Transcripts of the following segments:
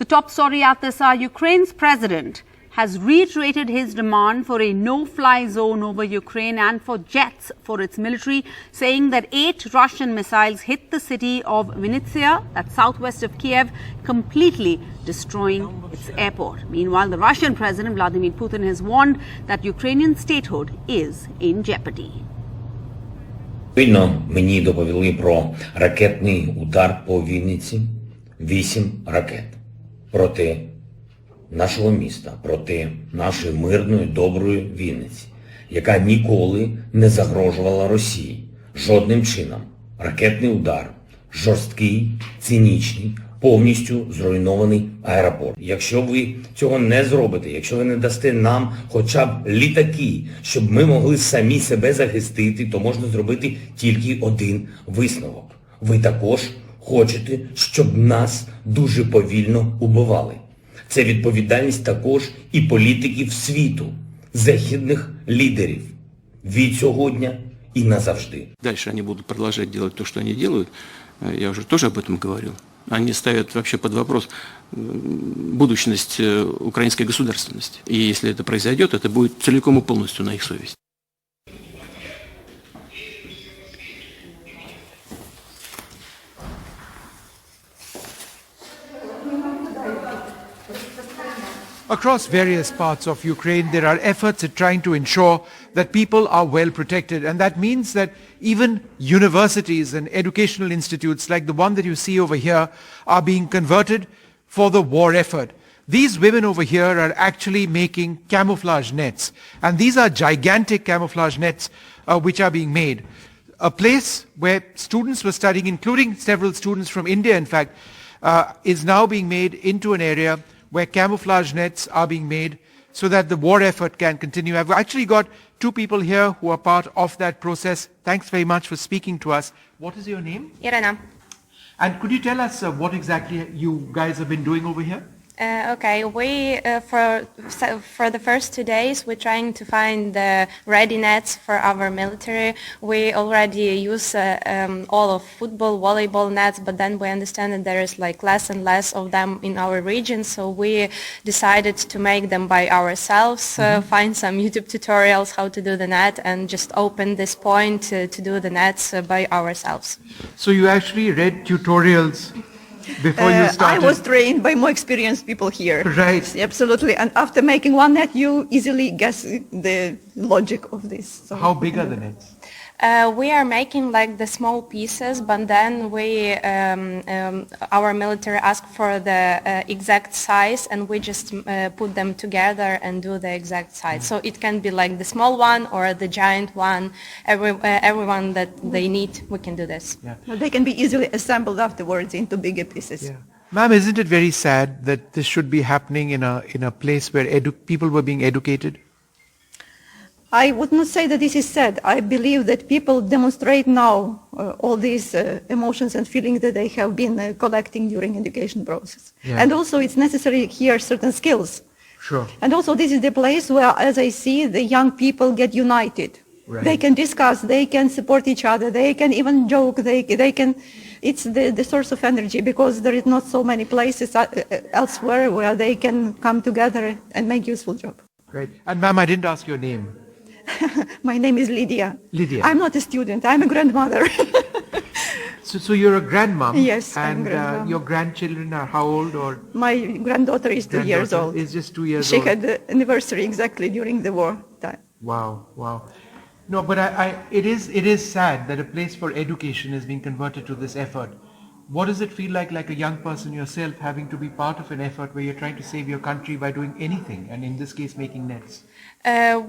The top story at this hour, Ukraine's president has reiterated his demand for a no-fly zone over Ukraine and for jets for its military, saying that 8 Russian missiles hit the city of Vinnytsia, that's southwest of Kiev, completely destroying its airport. Meanwhile, the Russian President Vladimir Putin has warned that Ukrainian statehood is in jeopardy. Мені доповіли про ракетний удар по Вінниці, 8 ракет проти нашого міста, проти нашої мирної, доброї Вінниці, яка ніколи не загрожувала Росії. Жодним чином. Ракетний удар, жорсткий, цинічний, повністю зруйнований аеропорт. Якщо ви цього не зробите, якщо ви не дасте нам хоча б літаки, щоб ми могли самі себе захистити, то можна зробити тільки один висновок. Ви також хочете, щоб нас дуже повільно убивали. Це відповідальність також і політиків світу, західних лідерів. Від сьогодні і назавжди. Дальше они будут продолжать делать то, что они делают. Я уже тоже об этом говорил. Они ставят вообще под вопрос будущность украинской государственности. И если это произойдет, это будет целиком и полностью на их совести. Across various parts of Ukraine, there are efforts at trying to ensure that people are well protected. And that means that even universities and educational institutes like the one that you see over here are being converted for the war effort. These women over here are actually making camouflage nets. And these are gigantic camouflage nets which are being made. A place where students were studying, including several students from India, in fact, is now being made into an area where camouflage nets are being made so that the war effort can continue. I've actually got 2 people here who are part of that process. Thanks very much for speaking to us. What is your name? Irena. And could you tell us what exactly you guys have been doing over here? Okay, we for the first 2 days we're trying to find the ready nets for our military. We already use all of football, volleyball nets, but then we understand that there is like less and less of them in our region, so we decided to make them by ourselves, find some YouTube tutorials how to do the net and just open this point to do the nets by ourselves. So you actually read tutorials before you started? I was trained by more experienced people here. Right. Absolutely. And after making one net, you easily guess the logic of this. So. How big are the nets? We are making like the small pieces, but then we, our military asked for the exact size, and we just put them together and do the exact size. So it can be like the small one or the giant one. Everyone that they need, we can do this. Yeah. They can be easily assembled afterwards into bigger pieces. Yeah. Ma'am, isn't it very sad that this should be happening in a place where people were being educated? I would not say that this is sad. I believe that people demonstrate now all these emotions and feelings that they have been collecting during education process. Yeah. And also it's necessary here certain skills. Sure. And also this is the place where, as I see, the young people get united. Right. They can discuss, they can support each other, they can even joke, they can, it's the source of energy, because there is not so many places elsewhere where they can come together and make useful job. Right. And ma'am, I didn't ask your name. My name is Lydia. Lydia. I'm not a student, I'm a grandmother. So you're a grandmom? Yes, I'm and grandmom. Your grandchildren are how old? Or My granddaughter is 2 years old. Is just 2 years She old. had the anniversary exactly during the war time. Wow, wow. No, but it is sad that a place for education is being converted to this effort. What does it feel like a young person yourself, having to be part of an effort where you're trying to save your country by doing anything, and in this case making nets?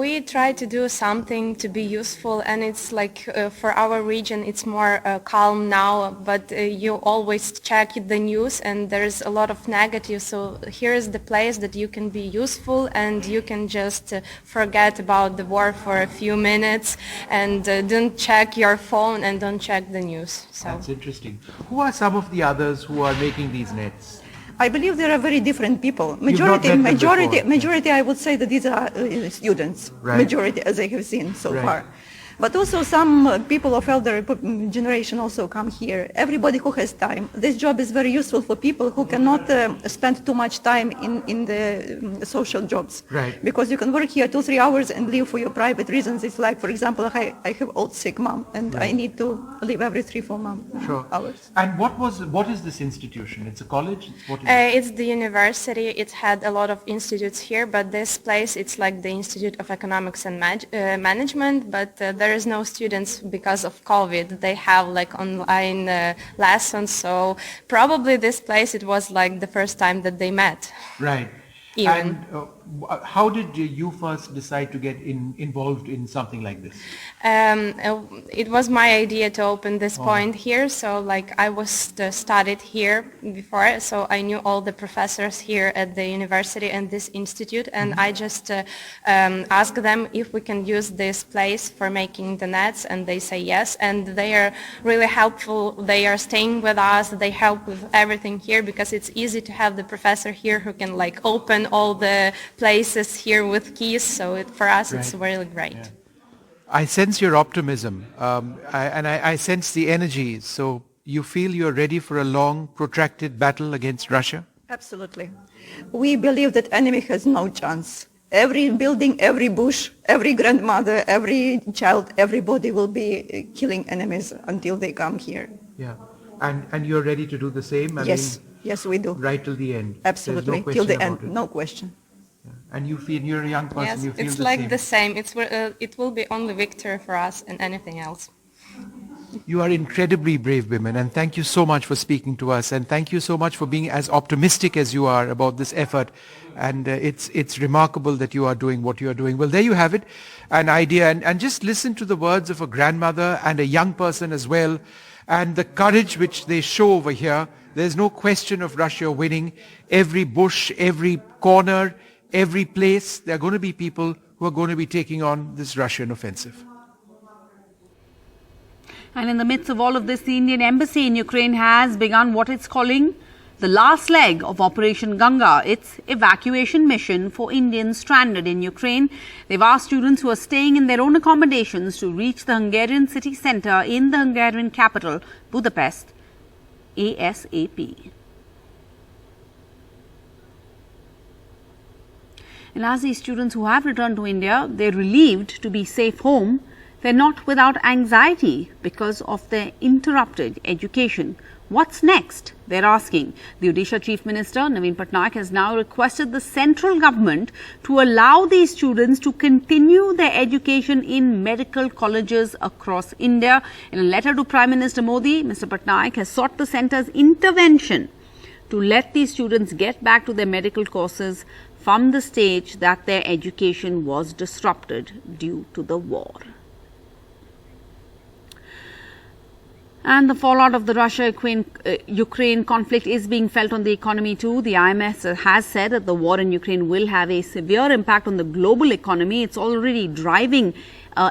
We try to do something to be useful, and it's like for our region it's more calm now, but you always check the news and there's a lot of negative, so here is the place that you can be useful and you can just forget about the war for a few minutes and don't check your phone and don't check the news. So. That's interesting. Who are some of the others who are making these nets? I believe there are very different people. not met them before. Majority, I would say that these are students. Right. Majority, as I have seen so Right. far. But also some people of elder generation also come here. Everybody who has time. This job is very useful for people who cannot spend too much time in the social jobs. Right. Because you can work here 2-3 hours and leave for your private reasons. It's like, for example, I have old sick mom and I need to leave every 3-4 hours. And what is this institution? It's a college? What is It's the university. It had a lot of institutes here, but this place, it's like the Institute of Economics and Management, but there is no students because of COVID. They have like online lessons, so probably this place, it was like the first time that they met. Right. Even. And how did you first decide to get involved in something like this? It was my idea to open this point here, so like I was studied here before, so I knew all the professors here at the university and this institute, and I just asked them if we can use this place for making the nets, and they say yes, and they are really helpful. They are staying with us, they help with everything here, because it's easy to have the professor here who can like open all the places here with keys, so for us it's really great. Yeah. I sense your optimism, I sense the energy. So you feel you're ready for a long, protracted battle against Russia? Absolutely. We believe that enemy has no chance. Every building, every bush, every grandmother, every child, everybody will be killing enemies until they come here. Yeah. And you're ready to do the same? Yes, we do. Right till the end? Absolutely, no till the about end, it. no question. Yeah. And you feel, you're a young person, Yes, you feel it's the like same? the same. It will be only victory for us and anything else. You are incredibly brave women, and thank you so much for speaking to us, and thank you so much for being as optimistic as you are about this effort. And it's remarkable that you are doing what you are doing. Well, there you have it, an idea, and just listen to the words of a grandmother and a young person as well, and the courage which they show over here. There's no question of Russia winning. Every bush, every corner, every place, there are going to be people who are going to be taking on this Russian offensive. And in the midst of all of this, the Indian embassy in Ukraine has begun what it's calling the last leg of Operation Ganga, its evacuation mission for Indians stranded in Ukraine. They've asked students who are staying in their own accommodations to reach the Hungarian city centre in the Hungarian capital, Budapest, ASAP. And as these students who have returned to India, they're relieved to be safe home. They're not without anxiety because of their interrupted education. What's next? They're asking. The Odisha Chief Minister, Naveen Patnaik, has now requested the central government to allow these students to continue their education in medical colleges across India. In a letter to Prime Minister Modi, Mr. Patnaik has sought the centre's intervention to let these students get back to their medical courses from the stage that their education was disrupted due to the war. And the fallout of the Russia-Ukraine conflict is being felt on the economy too. The IMF has said that the war in Ukraine will have a severe impact on the global economy. It's already driving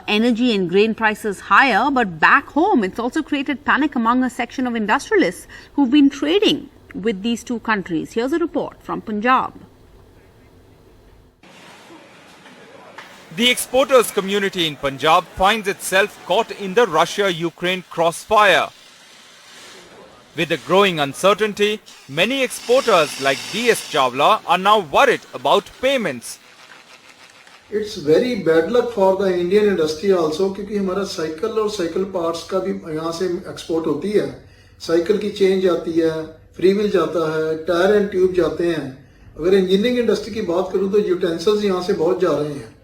energy and grain prices higher. But back home, it's also created panic among a section of industrialists who've been trading with these two countries. Here's a report from Punjab. The exporters community in Punjab finds itself caught in the Russia-Ukraine crossfire. With the growing uncertainty, many exporters like DS Chawla are now worried about payments. It's very bad luck for the Indian industry also क्योंकि हमारा cycle और cycle parts का भी यहाँ से export होती है. Cycle की चेन जाती है, फ्री व्हील जाता है, टायर एंड ट्यूब जाते हैं. अगर इंजीनियरिंग इंडस्ट्री की बात करूँ तो यूटेंसिल्स यहाँ से बहुत जा रहे हैं.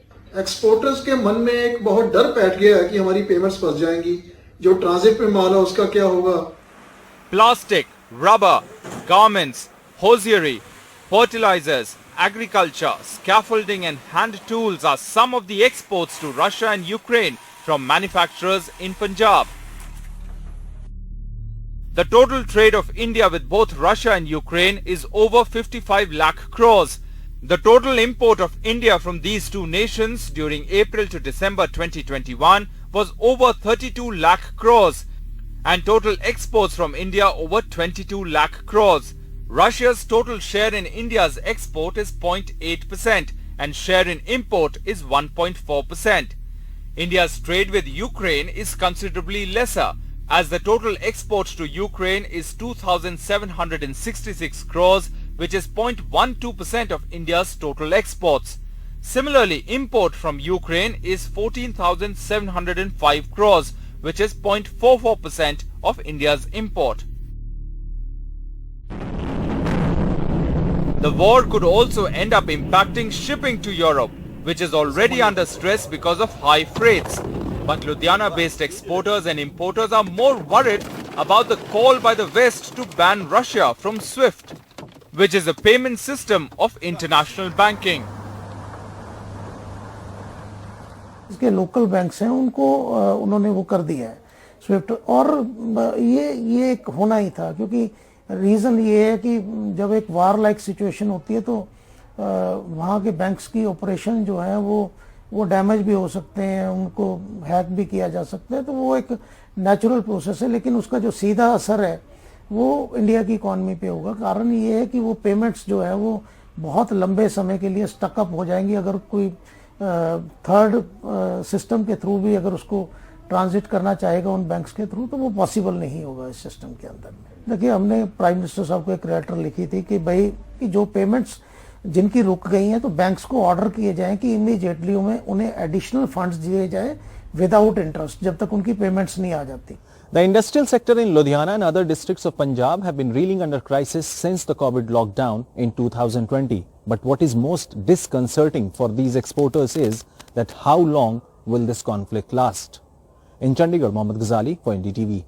एक्सपोर्टर्स के मन में एक बहुत डर बैठ गया है कि हमारी पेमेंट्स फंस जाएंगी. जो ट्रांजिट पे माल है उसका क्या होगा? Plastic, rubber, garments, hosiery, fertilizers, agriculture, scaffolding and hand tools are some of the exports to Russia and Ukraine from manufacturers in Punjab. The total trade of India with both Russia and Ukraine is over 55 lakh crores. The total import of India from these two nations during April to December 2021 was over 32 lakh crores and total exports from India over 22 lakh crores. Russia's total share in India's export is 0.8% and share in import is 1.4%. India's trade with Ukraine is considerably lesser, as the total exports to Ukraine is 2,766 crores, which is 0.12% of India's total exports. Similarly, import from Ukraine is 14,705 crores, which is 0.44% of India's import. The war could also end up impacting shipping to Europe, which is already under stress because of high freights. But Ludhiana-based exporters and importers are more worried about the call by the West to ban Russia from SWIFT, which is a payment system of international banking. इसके local banks हैं उनको उन्होंने वो कर दिया है Swift, और ये एक होना ही था, क्योंकि रीज़न ये है कि जब एक वार लाइक सिचुएशन होती है तो वहाँ के बैंक्स की ऑपरेशन जो है वो डैमेज भी हो सकते हैं, उनको हैक भी किया जा सकता है, तो वो एक नेचुरल प्रोसेस है। लेकिन उसका जो सीधा असर है वो इंडिया की इकॉनमी पे होगा। कारण ये है कि वो पेमेंट्स जो है वो बहुत लंबे समय के लिए स्टकअप हो जाएंगी। अगर कोई थर्ड सिस्टम के थ्रू भी अगर उसको ट्रांजिट करना चाहेगा उन बैंक्स के थ्रू, तो वो पॉसिबल नहीं होगा इस सिस्टम के अंदर में। देखिए, हमने प्राइम मिनिस्टर साहब को एक लेटर लिखी थी कि भाई कि जो पेमेंट्स जिनकी रुक गई हैं तो बैंक्स को ऑर्डर किए जाएं कि इमीडिएटली उन्हें एडिशनल फंड्स दिए जाए विदाउट इंटरेस्ट, जब तक उनकी पेमेंट्स नहीं आ जाती। The industrial sector in Ludhiana and other districts of Punjab have been reeling under crisis since the COVID lockdown in 2020. But what is most disconcerting for these exporters is that how long will this conflict last? In Chandigarh, Mohammad Ghazali for NDTV.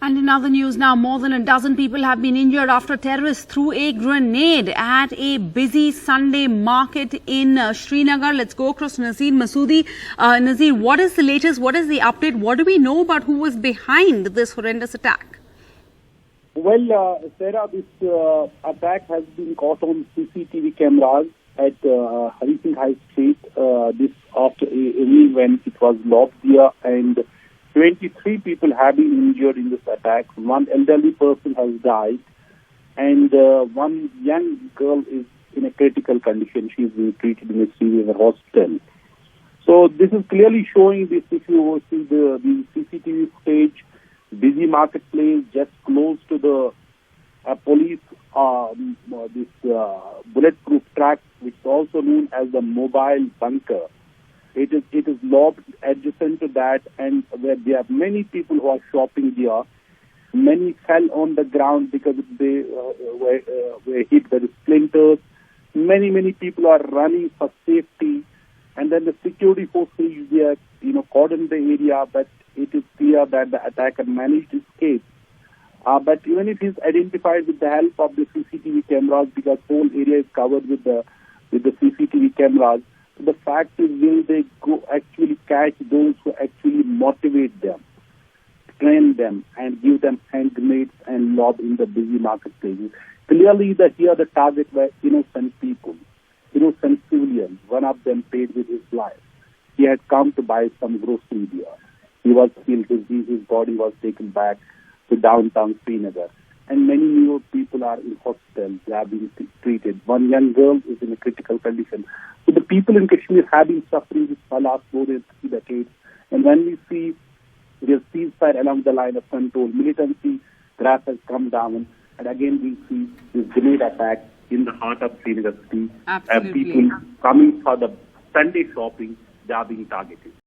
And in other news now, more than a dozen people have been injured after terrorists threw a grenade at a busy Sunday market in Srinagar. Let's go across to Nazir Masoodi. Nazir, what is the latest? What is the update? What do we know about who was behind this horrendous attack? Well, Sarah, this attack has been caught on CCTV cameras at Hari Singh High Street this after evening when it was lobbed here, and 23 people have been injured in this attack. One elderly person has died, and one young girl is in a critical condition. She is being treated in a Srinagar hospital. So this is clearly showing this. If you see the CCTV footage, busy marketplace just close to the police bulletproof track, which is also known as the mobile bunker. It is lobbed adjacent to that, and where there are many people who are shopping there. Many fell on the ground because they were hit by the splinters. Many people are running for safety, and then the security forces there, cordon the area. But it is clear that the attacker managed to escape. But even if he's identified with the help of the CCTV cameras, because whole area is covered with the CCTV cameras. The fact is, will they go actually catch those who actually motivate them, train them, and give them hand grenades and lob in the busy marketplaces? Clearly, here the target were innocent people, innocent civilians. One of them paid with his life. He had come to buy some grocery there. He was killed. His body was taken back to downtown Srinagar. And many more people are in hospitals. They are being treated. One young girl is in a critical condition. So the people in Kashmir have been suffering this for the last more than 3 decades. And when we see there's ceasefire along the line of control, militancy graph has come down, and again we see this grenade attack in the heart of Srinagar city. Absolutely. People coming for the Sunday shopping, they are being targeted.